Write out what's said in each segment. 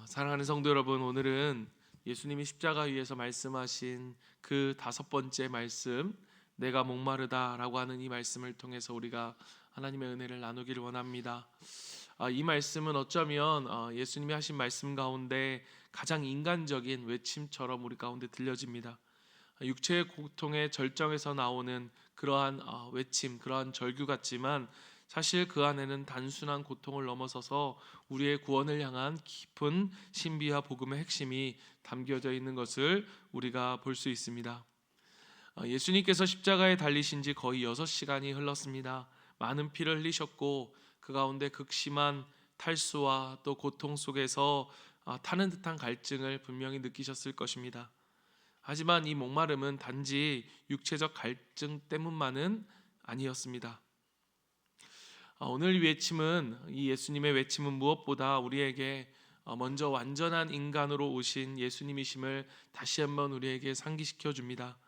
사랑하는 성도 여러분, 오늘은 예수님이 십자가 위에서 말씀하신 그 5번째 말씀, 내가 목마르다라고 하는 이 말씀을 통해서 우리가 하나님의 은혜를 나누기를 원합니다. 이 말씀은 어쩌면 예수님이 하신 말씀 가운데 가장 인간적인 외침처럼 우리 가운데 들려집니다. 육체의 고통의 절정에서 나오는 그러한 외침, 그러한 절규 같지만 사실 그 안에는 단순한 고통을 넘어서서 우리의 구원을 향한 깊은 신비와 복음의 핵심이 담겨져 있는 것을 우리가 볼 수 있습니다. 예수님께서 십자가에 달리신 지 거의 6시간이 흘렀습니다. 많은 피를 흘리셨고 그 가운데 극심한 탈수와 또 고통 속에서 타는 듯한 갈증을 분명히 느끼셨을 것입니다. 하지만 이 목마름은 단지 육체적 갈증 때문만은 아니었습니다. 오늘 이 예수님의 외침은 무엇보다 우리에게 먼저 완전한 인간으로 오신 예수님이심을 다시 한번 우리에게 상기시켜 줍니다.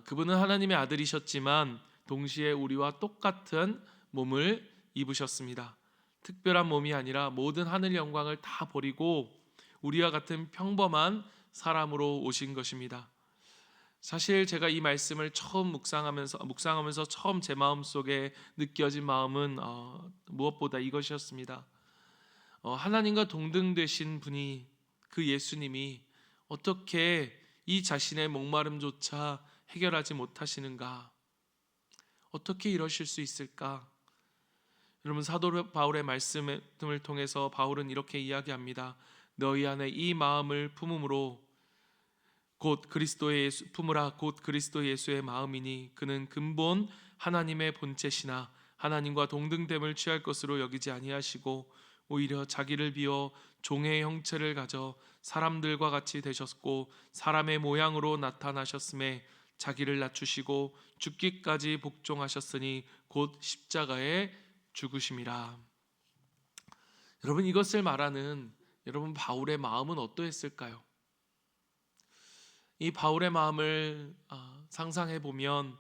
그분은 하나님의 아들이셨지만 동시에 우리와 똑같은 몸을 입으셨습니다. 특별한 몸이 아니라 모든 하늘 영광을 다 버리고 우리와 같은 평범한 사람으로 오신 것입니다. 사실 제가 이 말씀을 처음 묵상하면서 처음 제 마음속에 느껴진 마음은 무엇보다 이것이었습니다. 하나님과 동등되신 분이, 그 예수님이 어떻게 이 자신의 목마름조차 해결하지 못하시는가? 어떻게 이러실 수 있을까? 여러분, 사도 바울의 말씀을 통해서 바울은 이렇게 이야기합니다. 너희 안에 이 마음을 품음으로 곧 그리스도의 예수의 마음이니 그는 근본 하나님의 본체시나 하나님과 동등됨을 취할 것으로 여기지 아니하시고 오히려 자기를 비워 종의 형체를 가져 사람들과 같이 되셨고 사람의 모양으로 나타나셨음에 자기를 낮추시고 죽기까지 복종하셨으니 곧 십자가에 죽으심이라. 여러분, 이것을 말하는 바울의 마음은 어떠했을까요? 이 바울의 마음을 상상해 보면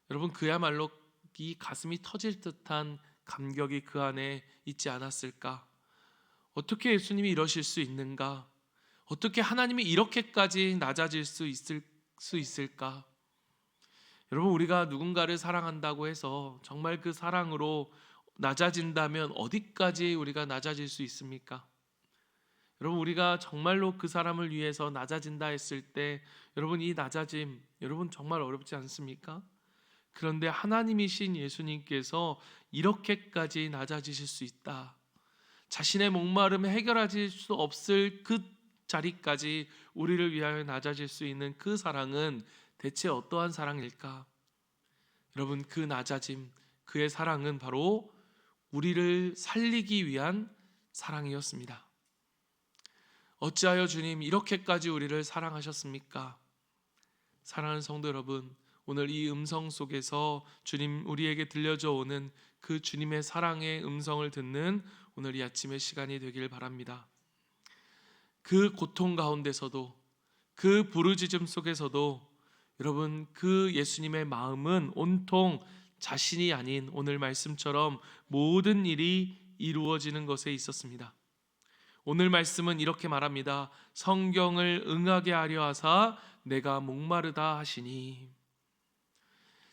여러분, 그야말로 이 가슴이 터질 듯한 감격이 그 안에 있지 않았을까? 어떻게 예수님이 이러실 수 있는가? 어떻게 하나님이 이렇게까지 낮아질 수 있을까? 여러분, 우리가 누군가를 사랑한다고 해서 정말 그 사랑으로 낮아진다면 어디까지 우리가 낮아질 수 있습니까? 여러분, 우리가 정말로 그 사람을 위해서 낮아진다 했을 때 여러분, 이 낮아짐 여러분 정말 어렵지 않습니까? 그런데 하나님이신 예수님께서 이렇게까지 낮아지실 수 있다, 자신의 목마름을 해결하실 수 없을 그 자리까지 우리를 위하여 낮아질 수 있는 그 사랑은 대체 어떠한 사랑일까? 여러분, 그 낮아짐, 그의 사랑은 바로 우리를 살리기 위한 사랑이었습니다. 어찌하여 주님 이렇게까지 우리를 사랑하셨습니까? 사랑하는 성도 여러분, 오늘 이 음성 속에서 주님 우리에게 들려져 오는 그 주님의 사랑의 음성을 듣는 오늘 이 아침의 시간이 되길 바랍니다. 그 고통 가운데서도, 그 부르짖음 속에서도 여러분, 그 예수님의 마음은 온통 자신이 아닌 오늘 말씀처럼 모든 일이 이루어지는 것에 있었습니다. 오늘 말씀은 이렇게 말합니다. 성경을 응하게 하려 하사 내가 목마르다 하시니.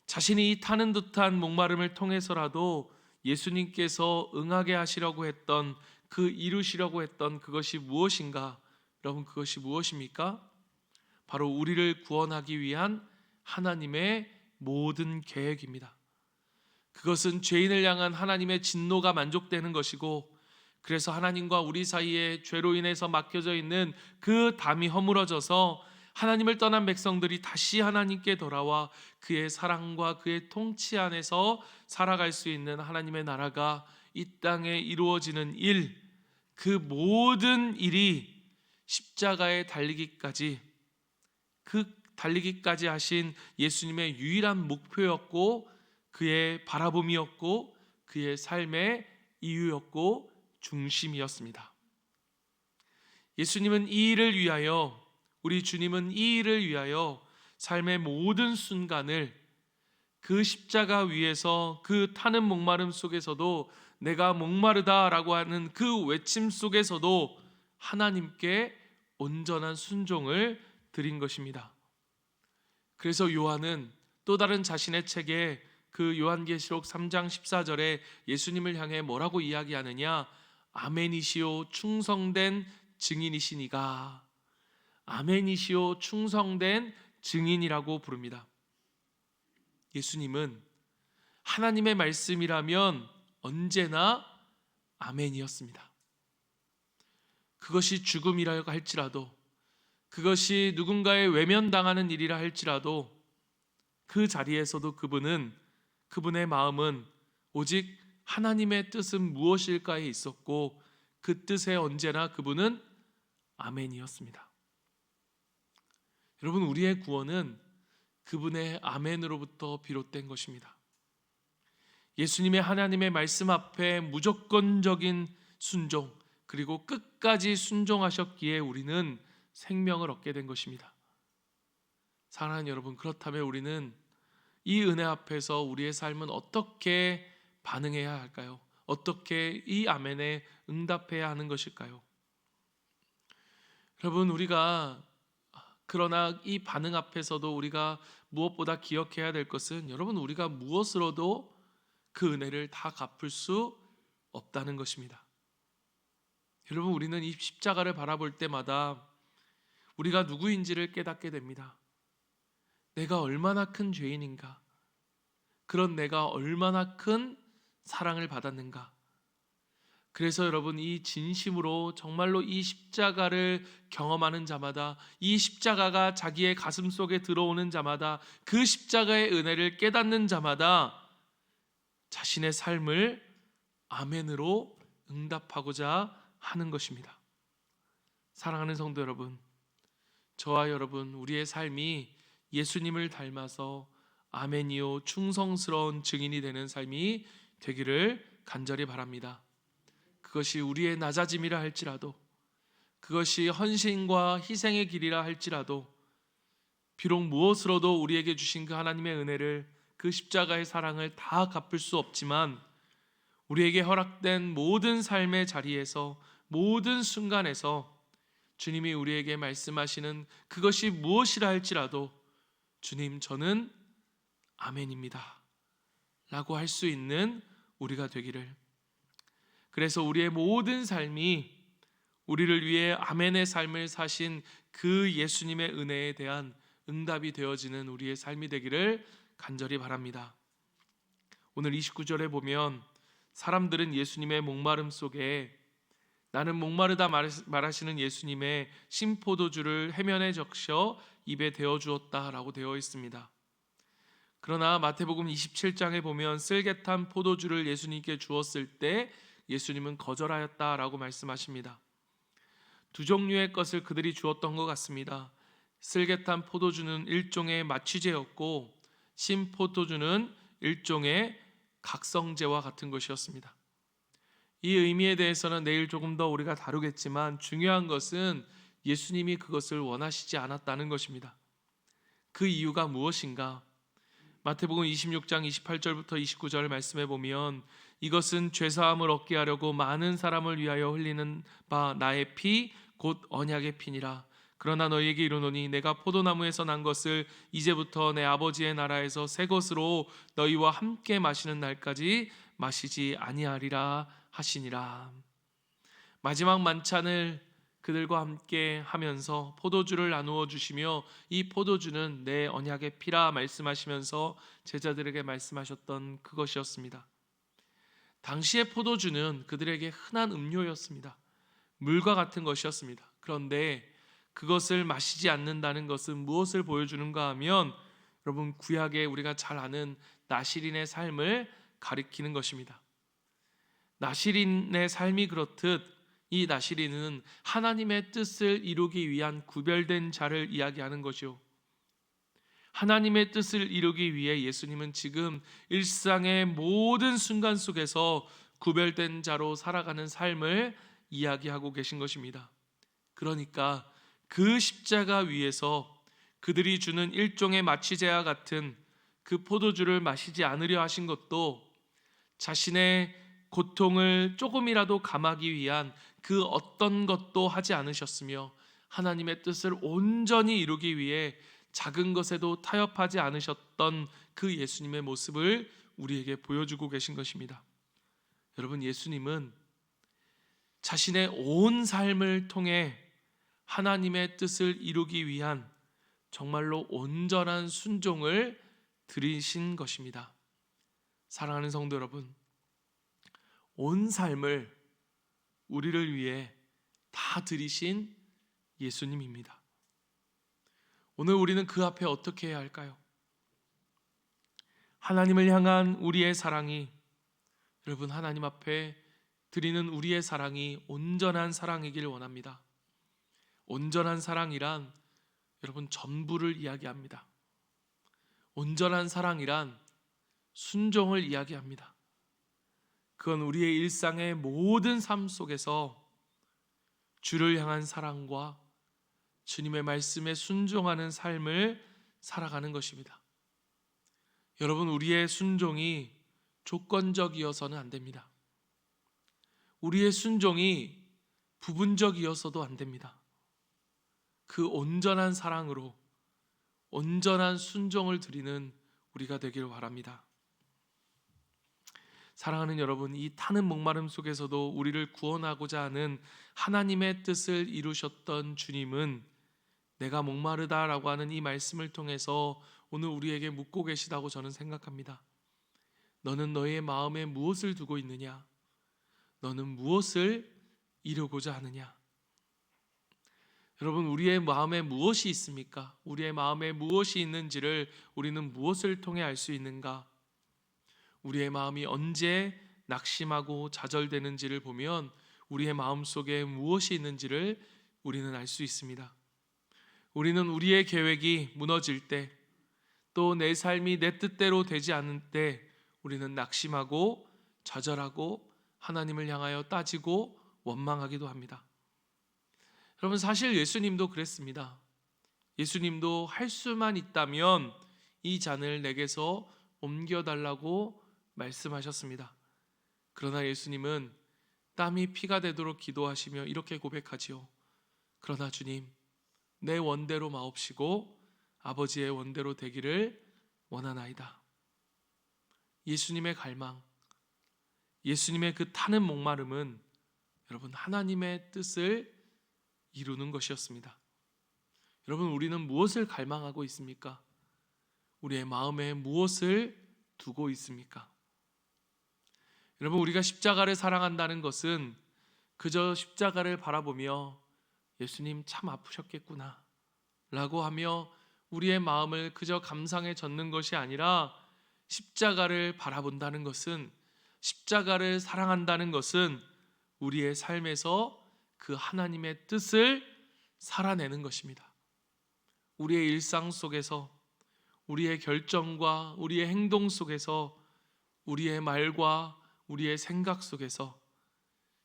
자신이 타는 듯한 목마름을 통해서라도 예수님께서 응하게 하시려고 했던, 이루시려고 했던 그것이 무엇인가? 여러분, 그것이 무엇입니까? 바로 우리를 구원하기 위한 하나님의 모든 계획입니다. 그것은 죄인을 향한 하나님의 진노가 만족되는 것이고, 그래서 하나님과 우리 사이에 죄로 인해서 막혀져 있는 그 담이 허물어져서 하나님을 떠난 백성들이 다시 하나님께 돌아와 그의 사랑과 그의 통치 안에서 살아갈 수 있는 하나님의 나라가 이 땅에 이루어지는 일, 그 모든 일이 십자가에 달리기까지, 그 달리기까지 하신 예수님의 유일한 목표였고, 그의 바라봄이었고, 그의 삶의 이유였고 중심이었습니다. 예수님은 이 일을 위하여, 우리 주님은 이 일을 위하여 삶의 모든 순간을 그 십자가 위에서, 그 타는 목마름 속에서도, 내가 목마르다라고 하는 그 외침 속에서도 하나님께 온전한 순종을 드린 것입니다. 그래서 요한은 또 다른 자신의 책에 그 요한계시록 3장 14절에 예수님을 향해 뭐라고 이야기하느냐? 아멘이시오 충성된 증인이시니가. 아멘이시오 충성된 증인이라고 부릅니다. 예수님은 하나님의 말씀이라면 언제나 아멘이었습니다. 그것이 죽음이라고 할지라도, 그것이 누군가의 외면당하는 일이라 할지라도 그 자리에서도 그분의 마음은 오직 하나님의 뜻은 무엇일까에 있었고, 그 뜻에 언제나 그분은 아멘이었습니다. 여러분, 우리의 구원은 그분의 아멘으로부터 비롯된 것입니다. 예수님의 하나님의 말씀 앞에 무조건적인 순종, 그리고 끝까지 순종하셨기에 우리는 생명을 얻게 된 것입니다. 사랑하는 여러분, 그렇다면 우리는 이 은혜 앞에서 우리의 삶은 어떻게 반응해야 할까요? 어떻게 이 아멘에 응답해야 하는 것일까요? 여러분, 그러나 이 반응 앞에서도 우리가 무엇보다 기억해야 될 것은, 여러분, 우리가 무엇으로도 그 은혜를 다 갚을 수 없다는 것입니다. 여러분, 우리는 이 십자가를 바라볼 때마다 우리가 누구인지를 깨닫게 됩니다. 내가 얼마나 큰 죄인인가, 그런 내가 얼마나 큰 사랑을 받았는가. 그래서 여러분, 이 진심으로 정말로 이 십자가를 경험하는 자마다, 이 십자가가 자기의 가슴 속에 들어오는 자마다, 그 십자가의 은혜를 깨닫는 자마다 자신의 삶을 아멘으로 응답하고자 하는 것입니다. 사랑하는 성도 여러분, 저와 여러분, 우리의 삶이 예수님을 닮아서 아멘이요 충성스러운 증인이 되는 삶이 되기를 간절히 바랍니다. 그것이 우리의 낮아짐이라 할지라도, 그것이 헌신과 희생의 길이라 할지라도, 비록 무엇으로도 우리에게 주신 그 하나님의 은혜를, 그 십자가의 사랑을 다 갚을 수 없지만, 우리에게 허락된 모든 삶의 자리에서, 모든 순간에서 주님이 우리에게 말씀하시는 그것이 무엇이라 할지라도, 주님, 저는 아멘입니다 라고 할 수 있는 우리가 되기를. 그래서 우리의 모든 삶이 우리를 위해 아멘의 삶을 사신 그 예수님의 은혜에 대한 응답이 되어지는 우리의 삶이 되기를 간절히 바랍니다. 오늘 29절에 보면 사람들은 예수님의 목마름 속에 나는 목마르다 말하시는 예수님의 신포도주를 해면에 적셔 입에 대어주었다 라고 되어 있습니다. 그러나 마태복음 27장에 보면 쓸개탄 포도주를 예수님께 주었을 때 예수님은 거절하였다라고 말씀하십니다. 두 종류의 것을 그들이 주었던 것 같습니다. 쓸개탄 포도주는 일종의 마취제였고, 신포도주는 일종의 각성제와 같은 것이었습니다. 이 의미에 대해서는 내일 조금 더 우리가 다루겠지만, 중요한 것은 예수님이 그것을 원하시지 않았다는 것입니다. 그 이유가 무엇인가? 마태복음 26장 28절부터 29절 말씀해 보면, 이것은 죄사함을 얻게 하려고 많은 사람을 위하여 흘리는 바 나의 피 곧 언약의 피니라. 그러나 너희에게 이르노니 내가 포도나무에서 난 것을 이제부터 내 아버지의 나라에서 새 것으로 너희와 함께 마시는 날까지 마시지 아니하리라 하시니라. 마지막 만찬을 그들과 함께 하면서 포도주를 나누어 주시며, 이 포도주는 내 언약의 피라 말씀하시면서 제자들에게 말씀하셨던 그것이었습니다. 당시의 포도주는 그들에게 흔한 음료였습니다. 물과 같은 것이었습니다. 그런데 그것을 마시지 않는다는 것은 무엇을 보여주는가 하면, 여러분, 구약에 우리가 잘 아는 나실인의 삶을 가리키는 것입니다. 나실인의 삶이 그렇듯 이 나실인은 하나님의 뜻을 이루기 위한 구별된 자를 이야기하는 것이요, 하나님의 뜻을 이루기 위해 예수님은 지금 일상의 모든 순간 속에서 구별된 자로 살아가는 삶을 이야기하고 계신 것입니다. 그러니까 그 십자가 위에서 그들이 주는 일종의 마취제와 같은 그 포도주를 마시지 않으려 하신 것도 자신의 고통을 조금이라도 감하기 위한 그 어떤 것도 하지 않으셨으며 하나님의 뜻을 온전히 이루기 위해 작은 것에도 타협하지 않으셨던 그 예수님의 모습을 우리에게 보여주고 계신 것입니다. 여러분, 예수님은 자신의 온 삶을 통해 하나님의 뜻을 이루기 위한 정말로 온전한 순종을 드리신 것입니다. 사랑하는 성도 여러분, 온 삶을 우리를 위해 다 드리신 예수님입니다. 오늘 우리는 그 앞에 어떻게 해야 할까요? 하나님을 향한 우리의 사랑이, 여러분, 하나님 앞에 드리는 우리의 사랑이 온전한 사랑이길 원합니다. 온전한 사랑이란 여러분 전부를 이야기합니다. 온전한 사랑이란 순종을 이야기합니다. 그건 우리의 일상의 모든 삶 속에서 주를 향한 사랑과 주님의 말씀에 순종하는 삶을 살아가는 것입니다. 여러분, 우리의 순종이 조건적이어서는 안 됩니다. 우리의 순종이 부분적이어서도 안 됩니다. 그 온전한 사랑으로 온전한 순종을 드리는 우리가 되기를 바랍니다. 사랑하는 여러분, 이 타는 목마름 속에서도 우리를 구원하고자 하는 하나님의 뜻을 이루셨던 주님은 내가 목마르다라고 하는 이 말씀을 통해서 오늘 우리에게 묻고 계시다고 저는 생각합니다. 너는 너의 마음에 무엇을 두고 있느냐? 너는 무엇을 이루고자 하느냐? 여러분, 우리의 마음에 무엇이 있습니까? 우리의 마음에 무엇이 있는지를 우리는 무엇을 통해 알 수 있는가? 우리의 마음이 언제 낙심하고 좌절되는지를 보면 우리의 마음 속에 무엇이 있는지를 우리는 알 수 있습니다. 우리는 우리의 계획이 무너질 때, 또 내 삶이 내 뜻대로 되지 않을 때 우리는 낙심하고 좌절하고 하나님을 향하여 따지고 원망하기도 합니다. 여러분, 사실 예수님도 그랬습니다. 예수님도 할 수만 있다면 이 잔을 내게서 옮겨달라고 말씀하셨습니다. 그러나 예수님은 땀이 피가 되도록 기도하시며 이렇게 고백하지요. 그러나 주님, 내 원대로 마옵시고 아버지의 원대로 되기를 원하나이다. 예수님의 갈망, 예수님의 그 타는 목마름은 여러분 하나님의 뜻을 이루는 것이었습니다. 여러분, 우리는 무엇을 갈망하고 있습니까? 우리의 마음에 무엇을 두고 있습니까? 여러분, 우리가 십자가를 사랑한다는 것은 그저 십자가를 바라보며 예수님 참 아프셨겠구나 라고 하며 우리의 마음을 그저 감상에 젖는 것이 아니라, 십자가를 바라본다는 것은, 십자가를 사랑한다는 것은 우리의 삶에서 그 하나님의 뜻을 살아내는 것입니다. 우리의 일상 속에서, 우리의 결정과 우리의 행동 속에서, 우리의 말과 우리의 생각 속에서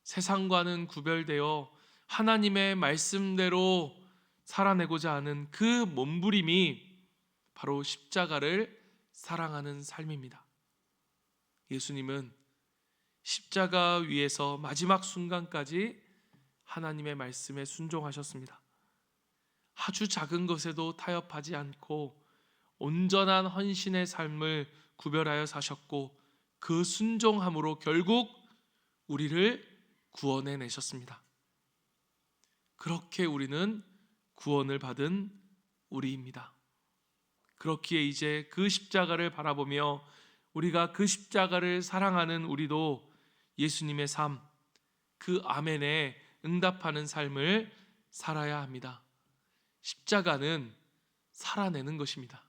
세상과는 구별되어 하나님의 말씀대로 살아내고자 하는 그 몸부림이 바로 십자가를 사랑하는 삶입니다. 예수님은 십자가 위에서 마지막 순간까지 하나님의 말씀에 순종하셨습니다. 아주 작은 것에도 타협하지 않고 온전한 헌신의 삶을 구별하여 사셨고, 그 순종함으로 결국 우리를 구원해 내셨습니다. 그렇게 우리는 구원을 받은 우리입니다. 그렇기에 이제 그 십자가를 바라보며 우리가 그 십자가를 사랑하는 우리도 예수님의 삶, 그 아멘에 응답하는 삶을 살아야 합니다. 십자가는 살아내는 것입니다.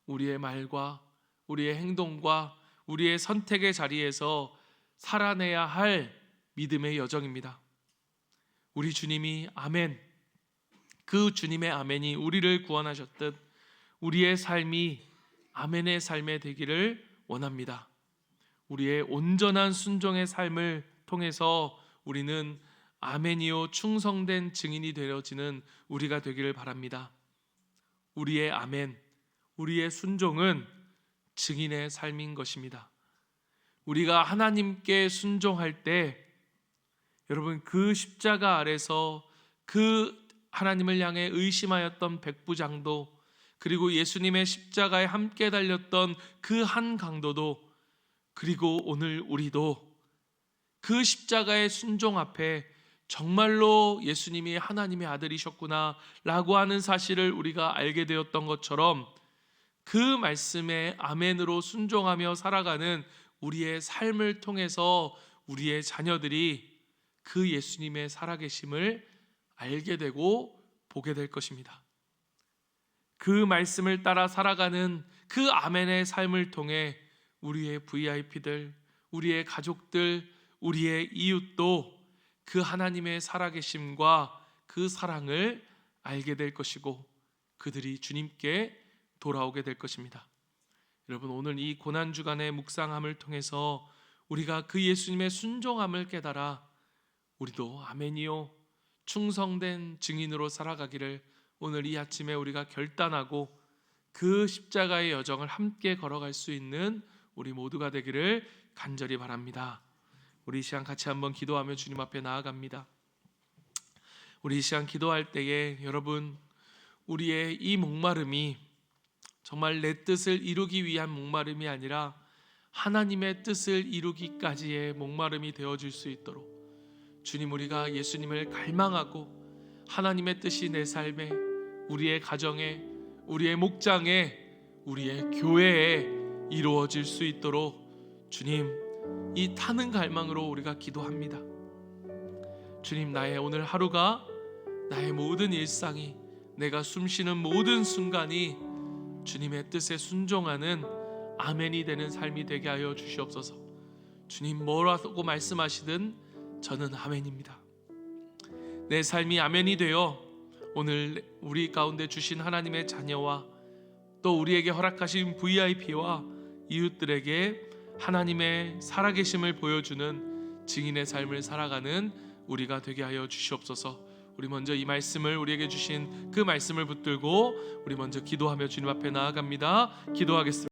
우리의 말과 우리의 행동과 우리의 선택의 자리에서 살아내야 할 믿음의 여정입니다. 우리 주님이 아멘, 그 주님의 아멘이 우리를 구원하셨듯 우리의 삶이 아멘의 삶에 되기를 원합니다. 우리의 온전한 순종의 삶을 통해서 우리는 아멘이요 충성된 증인이 되어지는 우리가 되기를 바랍니다. 우리의 아멘, 우리의 순종은 증인의 삶인 것입니다. 우리가 하나님께 순종할 때 여러분 그 십자가 아래서 그 하나님을 향해 의심하였던 백부장도, 그리고 예수님의 십자가에 함께 달렸던 그 한 강도도, 그리고 오늘 우리도 그 십자가의 순종 앞에 정말로 예수님이 하나님의 아들이셨구나 라고 하는 사실을 우리가 알게 되었던 것처럼, 그 말씀에 아멘으로 순종하며 살아가는 우리의 삶을 통해서 우리의 자녀들이 그 예수님의 살아계심을 알게 되고 보게 될 것입니다. 그 말씀을 따라 살아가는 그 아멘의 삶을 통해 우리의 VIP들, 우리의 가족들, 우리의 이웃도 그 하나님의 살아계심과 그 사랑을 알게 될 것이고 그들이 주님께 돌아오게 될 것입니다. 여러분, 오늘 이 고난주간의 묵상함을 통해서 우리가 그 예수님의 순종함을 깨달아 우리도 아멘이요 충성된 증인으로 살아가기를 오늘 이 아침에 우리가 결단하고 그 십자가의 여정을 함께 걸어갈 수 있는 우리 모두가 되기를 간절히 바랍니다. 우리 이 시간 같이 한번 기도하며 주님 앞에 나아갑니다. 우리 이 시간 기도할 때에 여러분, 우리의 이 목마름이 정말 내 뜻을 이루기 위한 목마름이 아니라 하나님의 뜻을 이루기까지의 목마름이 되어질 수 있도록 주님, 우리가 예수님을 갈망하고 하나님의 뜻이 내 삶에, 우리의 가정에, 우리의 목장에, 우리의 교회에 이루어질 수 있도록 주님, 이 타는 갈망으로 우리가 기도합니다. 주님, 나의 오늘 하루가, 나의 모든 일상이, 내가 숨쉬는 모든 순간이 주님의 뜻에 순종하는 아멘이 되는 삶이 되게 하여 주시옵소서. 주님, 뭐라고 말씀하시든 저는 아멘입니다. 내 삶이 아멘이 되어 오늘 우리 가운데 주신 하나님의 자녀와 또 우리에게 허락하신 VIP와 이웃들에게 하나님의 살아계심을 보여주는 증인의 삶을 살아가는 우리가 되게 하여 주시옵소서. 우리 먼저 이 말씀을, 우리에게 주신 그 말씀을 붙들고 우리 먼저 기도하며 주님 앞에 나아갑니다. 기도하겠습니다.